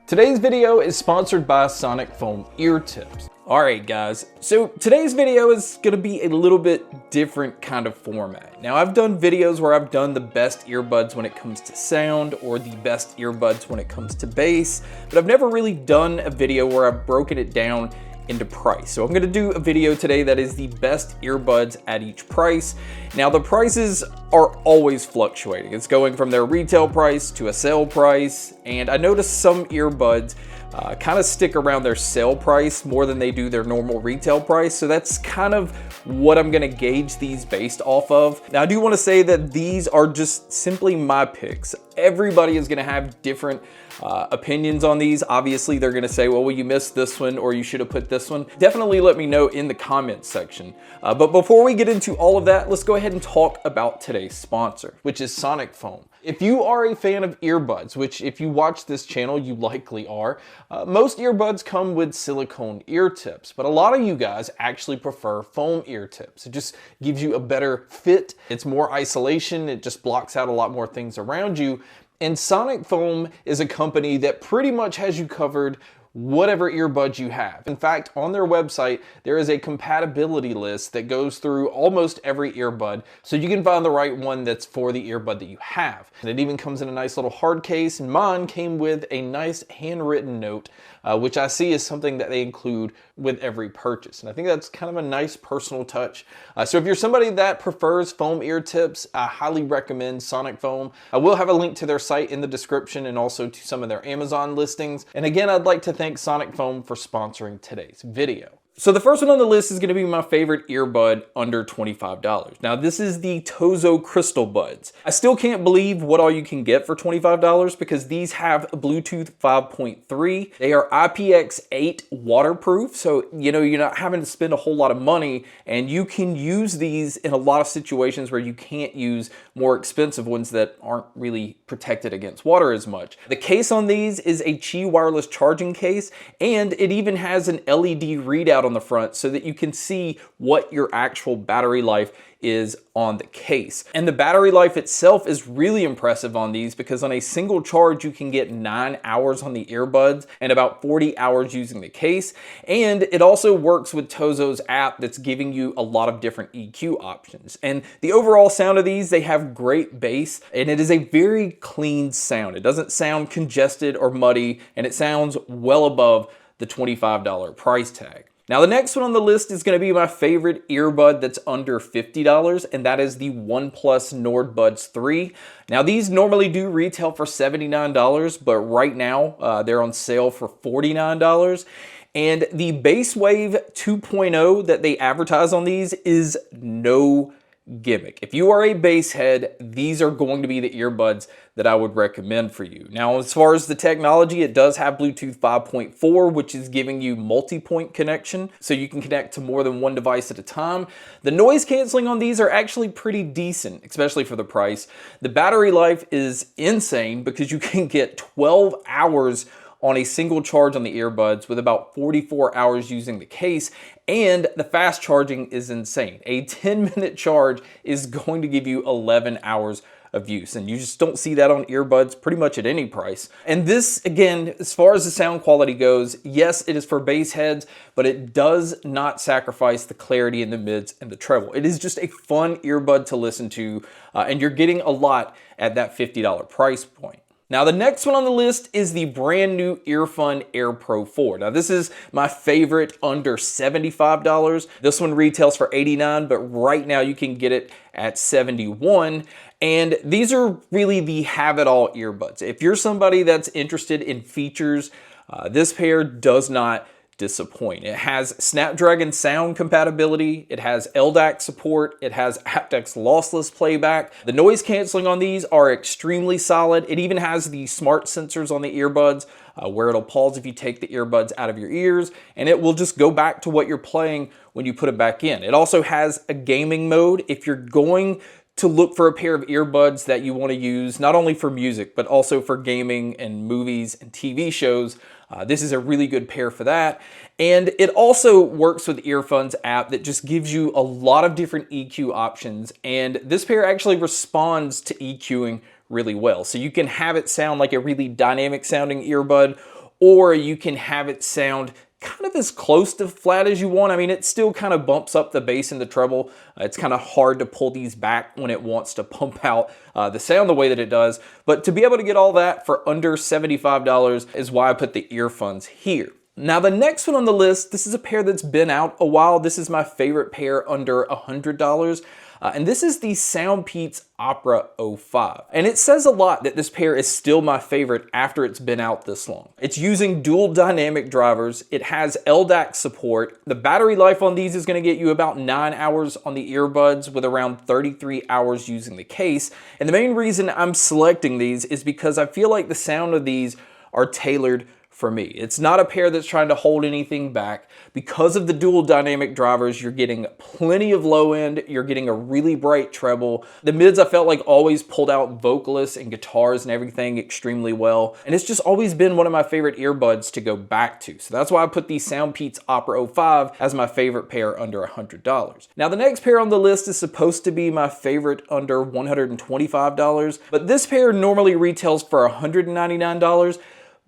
Today's video is sponsored by Sonic Foam Ear Tips. Alright guys, so today's video is going to be a little bit different kind of format. Now I've done videos where I've done the best earbuds when it comes to sound or the best earbuds when it comes to bass, but I've never really done a video where I've broken it down into price. So I'm going to do a video today that is the best earbuds at each price. Now the prices are always fluctuating. It's going from their retail price to a sale price, and I noticed some earbuds kind of stick around their sale price more than they do their normal retail price. So that's kind of what I'm going to gauge these based off of. Now I do want to say that these are just simply my picks. Everybody is going to have different opinions on these. Obviously they're going to say, well, you missed this one or you should have put this one. Definitely let me know in the comments section. But before we get into all of that, let's go ahead and talk about today's sponsor, which is Sonic Foam. If you are a fan of earbuds, which if you watch this channel, you likely are, most earbuds come with silicone ear tips, but a lot of you guys actually prefer foam ear tips. It just gives you a better fit. It's more isolation. It just blocks out a lot more things around you. And Sonic Foam is a company that pretty much has you covered whatever earbuds you have. In fact, on their website, there is a compatibility list that goes through almost every earbud, so you can find the right one that's for the earbud that you have. And it even comes in a nice little hard case, and mine came with a nice handwritten note, which I see is something that they include with every purchase. And I think that's kind of a nice personal touch. So if you're somebody that prefers foam ear tips, I highly recommend Sonic Foam. I will have a link to their site in the description and also to some of their Amazon listings. And again, I'd like to thank Sonic Foam for sponsoring today's video. So the first one on the list is going to be my favorite earbud under $25. Now this is the Tozo Crystal Buds. I still can't believe what all you can get for $25 because these have a Bluetooth 5.3. They are IPX8 waterproof, so you're not having to spend a whole lot of money, and you can use these in a lot of situations where you can't use more expensive ones that aren't really protected against water as much. The case on these is a Qi wireless charging case, and it even has an LED readout on the front so that you can see what your actual battery life is on the case. And the battery life itself is really impressive on these because on a single charge you can get 9 hours on the earbuds and about 40 hours using the case. And it also works with Tozo's app that's giving you a lot of different EQ options. And the overall sound of these, they have great bass, and it is a very clean sound. It doesn't sound congested or muddy, and it sounds well above the $25 price tag. Now the next one on the list is going to be my favorite earbud that's under $50, and that is the OnePlus Nord Buds 3. Now these normally do retail for $79, but right now they're on sale for $49. And the Bass Wave 2.0 that they advertise on these is no gimmick. If you are a bass head, these are going to be the earbuds that I would recommend for you. Now, as far as the technology, it does have Bluetooth 5.4, which is giving you multi-point connection, so you can connect to more than one device at a time. The noise canceling on these are actually pretty decent, especially for the price. The battery life is insane because you can get 12 hours on a single charge on the earbuds with about 44 hours using the case, and the fast charging is insane. A 10-minute charge is going to give you 11 hours of use, and you just don't see that on earbuds pretty much at any price. And this, again, as far as the sound quality goes, yes, it is for bass heads, but it does not sacrifice the clarity in the mids and the treble. It is just a fun earbud to listen to, and you're getting a lot at that $50 price point. Now the next one on the list is the brand new Earfun Air Pro 4. Now this is my favorite under $75. This one retails for $89, but right now you can get it at $71. And these are really the have-it-all earbuds. If you're somebody that's interested in features, this pair does not disappoint. It has Snapdragon sound compatibility, it has LDAC support, it has aptX lossless playback. The noise canceling on these are extremely solid. It even has the smart sensors on the earbuds where it'll pause if you take the earbuds out of your ears, and it will just go back to what you're playing when you put it back in. It also has a gaming mode. If you're going to look for a pair of earbuds that you want to use not only for music but also for gaming and movies and TV shows, this is a really good pair for that. And it also works with Earfun's app that just gives you a lot of different EQ options, and this pair actually responds to EQing really well. So you can have it sound like a really dynamic sounding earbud, or you can have it sound kind of as close to flat as you want. I mean, it still kind of bumps up the bass and the treble. It's kind of hard to pull these back when it wants to pump out the sound the way that it does. But to be able to get all that for under $75 is why I put the earphones here. Now the next one on the list, this is a pair that's been out a while. This is my favorite pair under $100. And this is the Soundpeats Opera 05. And it says a lot that this pair is still my favorite after it's been out this long. It's using dual dynamic drivers. It has LDAC support. The battery life on these is gonna get you about 9 hours on the earbuds with around 33 hours using the case. And the main reason I'm selecting these is because I feel like the sound of these are tailored for me. It's not a pair that's trying to hold anything back. Because of the dual dynamic drivers, you're getting plenty of low end, you're getting a really bright treble. The mids I felt like always pulled out vocalists and guitars and everything extremely well. And it's just always been one of my favorite earbuds to go back to. So that's why I put the Soundpeats Opera 05 as my favorite pair under $100. Now the next pair on the list is supposed to be my favorite under $125, but this pair normally retails for $199.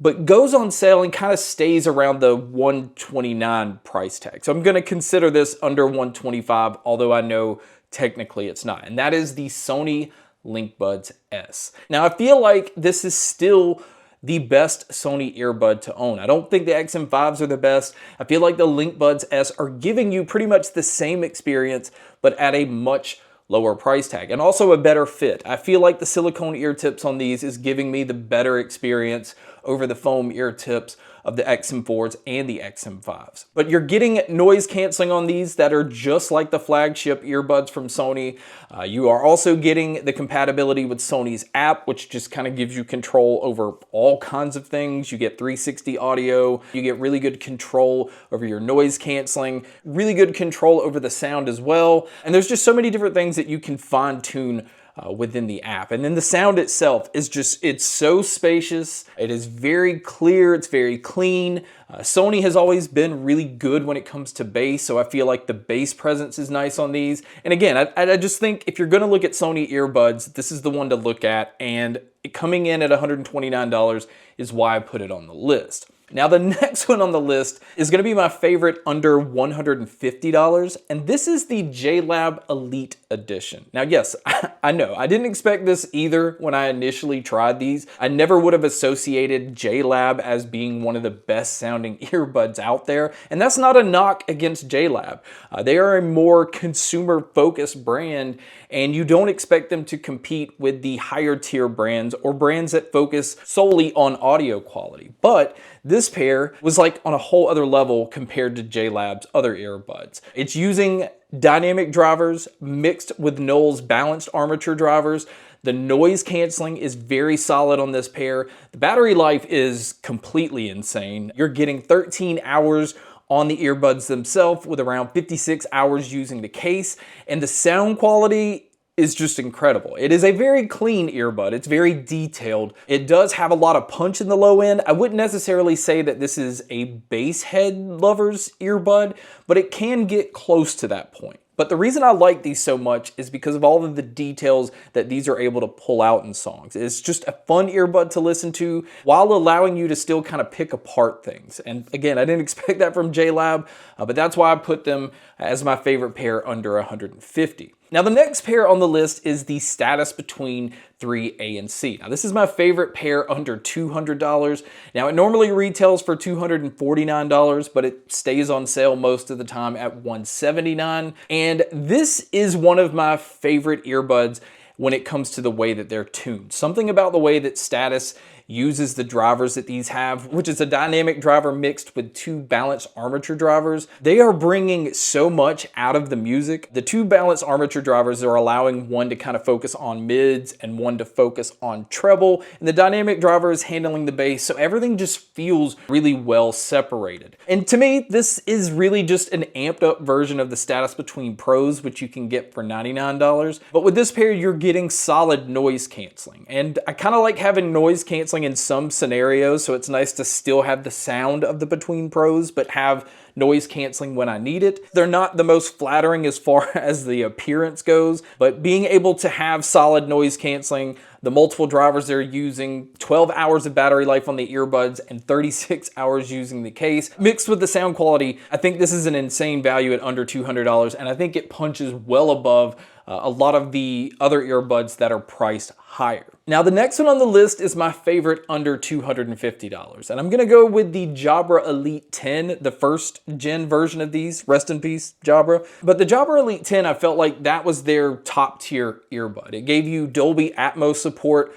But goes on sale and kind of stays around the $129 price tag. So I'm gonna consider this under $125, although I know technically it's not. And that is the Sony LinkBuds S. Now I feel like this is still the best Sony earbud to own. I don't think the XM5s are the best. I feel like the LinkBuds S are giving you pretty much the same experience, but at a much lower price tag and also a better fit. I feel like the silicone ear tips on these is giving me the better experience over the foam ear tips of the XM4s and the XM5s. But you're getting noise canceling on these that are just like the flagship earbuds from Sony. You are also getting the compatibility with Sony's app, which just kind of gives you control over all kinds of things. You get 360 audio, you get really good control over your noise canceling, really good control over the sound as well. And there's just so many different things that you can fine tune within the app. And then the sound itself is just, it's so spacious. It is very clear. It's very clean. Sony has always been really good when it comes to bass. So I feel like the bass presence is nice on these. And again, I just think if you're going to look at Sony earbuds, this is the one to look at. And coming in at $129 is why I put it on the list. Now the next one on the list is gonna be my favorite under $150, and this is the JLab Elite Edition. Now yes, I know, I didn't expect this either when I initially tried these. I never would have associated JLab as being one of the best sounding earbuds out there, and that's not a knock against JLab. They are a more consumer focused brand, and you don't expect them to compete with the higher tier brands or brands that focus solely on audio quality. But this pair was like on a whole other level compared to JLab's other earbuds. It's using dynamic drivers mixed with Knoll's balanced armature drivers. The noise canceling is very solid on this pair. The battery life is completely insane. You're getting 13 hours on the earbuds themselves with around 56 hours using the case, and the sound quality is just incredible. It is a very clean earbud. It's very detailed. It does have a lot of punch in the low end. I wouldn't necessarily say that this is a bass head lover's earbud, but it can get close to that point. But the reason I like these so much is because of all of the details that these are able to pull out in songs. It's just a fun earbud to listen to while allowing you to still kind of pick apart things. And again, I didn't expect that from JLab, but that's why I put them as my favorite pair under 150. Now the next pair on the list is the Status Between 3A and C. Now this is my favorite pair under $200. Now it normally retails for $249, but it stays on sale most of the time at $179. And this is one of my favorite earbuds when it comes to the way that they're tuned. Something about the way that Status uses the drivers that these have, which is a dynamic driver mixed with two balanced armature drivers. They are bringing so much out of the music. The two balanced armature drivers are allowing one to kind of focus on mids and one to focus on treble, and the dynamic driver is handling the bass, so everything just feels really well separated. And to me, this is really just an amped up version of the Status Between Pros, which you can get for $99. But with this pair, you're getting solid noise canceling. And I kind of like having noise canceling canceling in some scenarios, so it's nice to still have the sound of the Between Pros, but have noise canceling when I need it. They're not the most flattering as far as the appearance goes, but being able to have solid noise canceling, the multiple drivers they're using, 12 hours of battery life on the earbuds, and 36 hours using the case, mixed with the sound quality, I think this is an insane value at under $200, and I think it punches well above a lot of the other earbuds that are priced higher. Now, the next one on the list is my favorite under $250, and I'm gonna go with the Jabra Elite 10, the first gen version of these. Rest in peace, Jabra. But the Jabra Elite 10, I felt like that was their top tier earbud. It gave you Dolby Atmos support.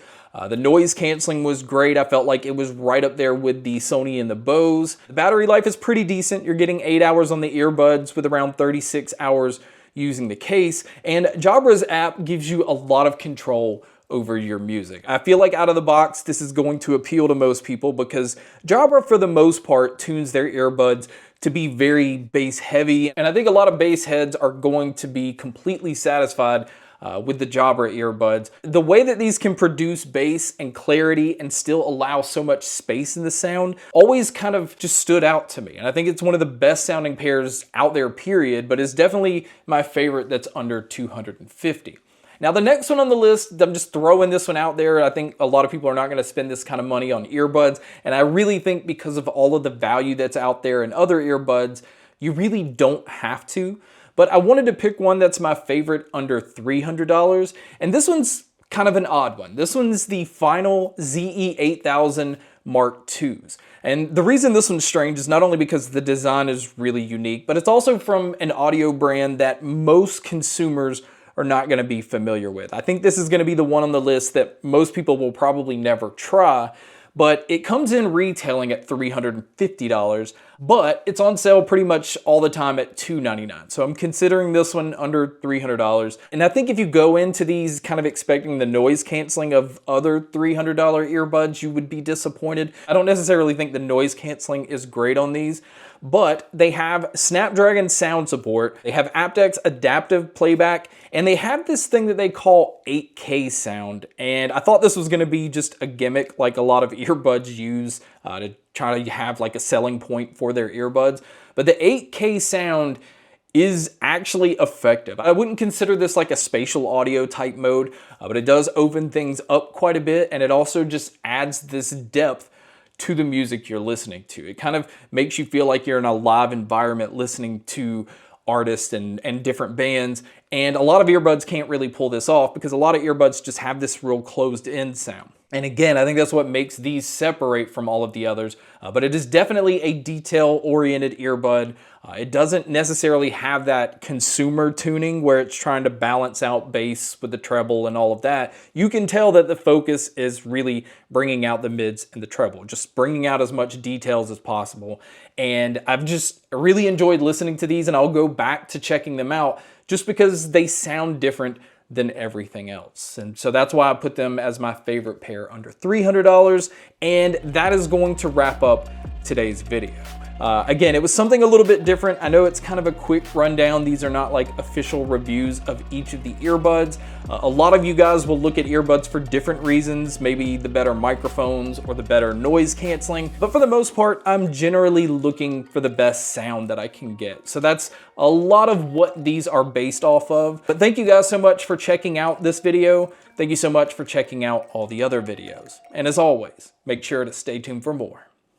The noise canceling was great. I felt like it was right up there with the Sony and the Bose. The battery life is pretty decent. You're getting 8 hours on the earbuds with around 36 hours using the case. And Jabra's app gives you a lot of control over your music. I feel like out of the box, this is going to appeal to most people because Jabra, for the most part, tunes their earbuds to be very bass heavy. And I think a lot of bass heads are going to be completely satisfied with the Jabra earbuds. The way that these can produce bass and clarity and still allow so much space in the sound always kind of just stood out to me. And I think it's one of the best sounding pairs out there, period, but it's definitely my favorite that's under $250. Now, the next one on the list, I'm just throwing this one out there. I think a lot of people are not going to spend this kind of money on earbuds. And I really think because of all of the value that's out there in other earbuds, you really don't have to. But I wanted to pick one that's my favorite under $300. And this one's kind of an odd one. This one's the Final ZE8000 Mark IIs. And the reason this one's strange is not only because the design is really unique, but it's also from an audio brand that most consumers are not going to be familiar with. I think this is going to be the one on the list that most people will probably never try, but it comes in retailing at $350, but it's on sale pretty much all the time at $299. So I'm considering this one under $300. And I think if you go into these kind of expecting the noise canceling of other $300 earbuds, you would be disappointed. I don't necessarily think the noise canceling is great on these, but they have Snapdragon sound support, they have aptX adaptive playback, and they have this thing that they call 8K sound. And I thought this was gonna be just a gimmick like a lot of earbuds use to try to have like a selling point for their earbuds. But the 8K sound is actually effective. I wouldn't consider this like a spatial audio type mode, but it does open things up quite a bit, and it also just adds this depth to the music you're listening to. It kind of makes you feel like you're in a live environment listening to artists and different bands. And a lot of earbuds can't really pull this off because a lot of earbuds just have this real closed in sound. And again, I think that's what makes these separate from all of the others. But it is definitely a detail-oriented earbud. It doesn't necessarily have that consumer tuning where it's trying to balance out bass with the treble and all of that. You can tell that the focus is really bringing out the mids and the treble, just bringing out as much details as possible. And I've just really enjoyed listening to these, and I'll go back to checking them out just because they sound different than everything else. And so that's why I put them as my favorite pair under $300. And that is going to wrap up today's video. Again, it was something a little bit different. I know it's kind of a quick rundown. These are not like official reviews of each of the earbuds. A lot of you guys will look at earbuds for different reasons, maybe the better microphones or the better noise canceling. But for the most part, I'm generally looking for the best sound that I can get. So that's a lot of what these are based off of. But thank you guys so much for checking out this video. Thank you so much for checking out all the other videos. And as always, make sure to stay tuned for more.